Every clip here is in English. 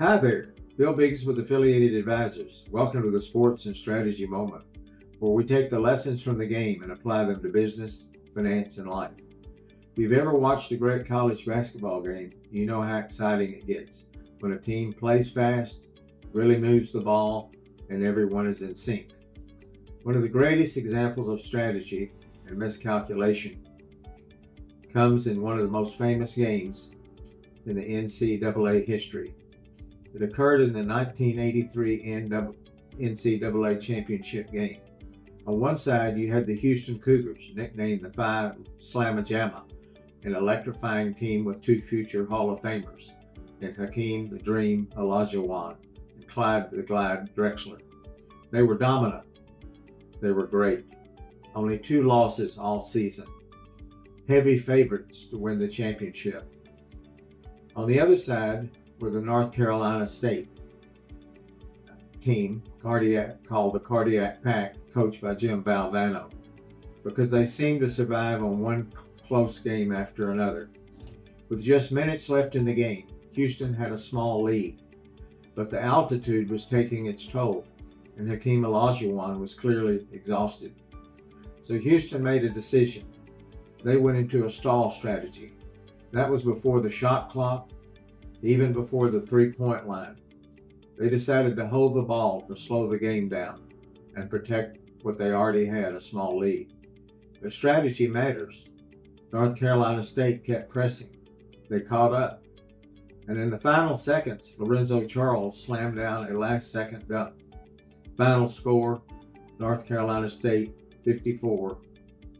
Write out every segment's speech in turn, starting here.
Hi there, Bill Biggs with Affiliated Advisors. Welcome to the Sports and Strategy Moment, where we take the lessons from the game and apply them to business, finance, and life. If you've ever watched a great college basketball game, you know how exciting it gets when a team plays fast, really moves the ball, and everyone is in sync. One of the greatest examples of strategy and miscalculation comes in one of the most famous games in the NCAA history. It occurred in the 1983 NCAA Championship game. On one side, you had the Houston Cougars, nicknamed the Slama Jama, an electrifying team with two future Hall of Famers, and Hakeem the Dream Olajuwon and Clyde Drexler. They were dominant. They were great. Only 2 losses all season. Heavy favorites to win the championship. On the other side were the North Carolina State team, called the Cardiac Pack, coached by Valvano, because they seemed to survive on one close game after another. With just minutes left in the game, Houston had a small lead, but the altitude was taking its toll, and Hakeem Olajuwon was clearly exhausted. So Houston made a decision. They went into a stall strategy. That was before the shot clock, even before the three-point line. They decided to hold the ball to slow the game down and protect what they already had, a small lead. The strategy matters. North Carolina State kept pressing. They caught up. And in the final seconds, Lorenzo Charles slammed down a last-second dunk. Final score, North Carolina State 54,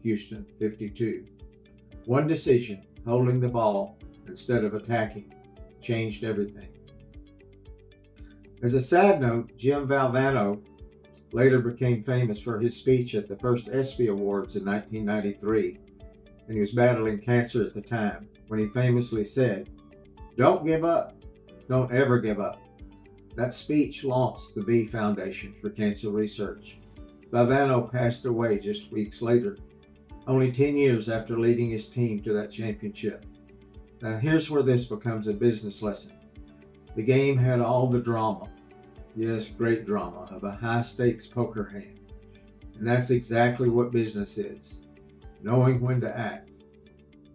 Houston 52. One decision, holding the ball instead of attacking, changed everything. As a side note, Valvano later became famous for his speech at the first ESPY Awards in 1993, and he was battling cancer at the time, when he famously said, "Don't give up. Don't ever give up." That speech launched the V Foundation for Cancer Research. Valvano passed away just weeks later, only 10 years after leading his team to that championship. Now here's where this becomes a business lesson. The game had all the drama, yes, great drama, of a high-stakes poker hand. And that's exactly what business is. Knowing when to act,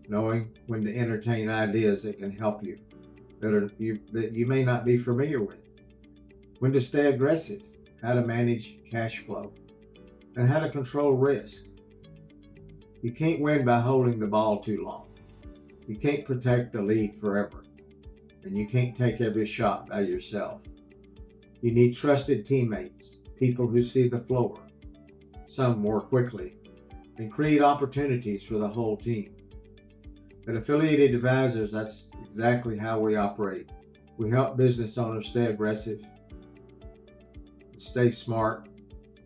knowing when to entertain ideas that can help you, that you may not be familiar with. When to stay aggressive, how to manage cash flow, and how to control risk. You can't win by holding the ball too long. You can't protect the lead forever, and you can't take every shot by yourself. You need trusted teammates, people who see the floor, some more quickly, and create opportunities for the whole team. At Affiliated Advisors, that's exactly how we operate. We help business owners stay aggressive, stay smart,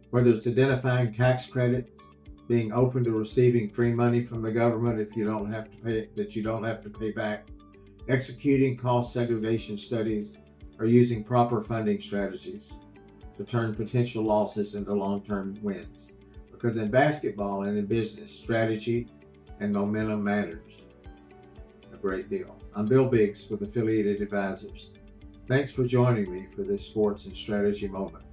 whether it's identifying tax credits, being open to receiving free money from the government if you don't have to pay back, executing cost segregation studies, or using proper funding strategies to turn potential losses into long-term wins. Because in basketball and in business, strategy and momentum matters a great deal. I'm Bill Biggs with Affiliated Advisors. Thanks for joining me for this Sports and Strategy Moment,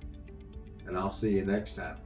and I'll see you next time.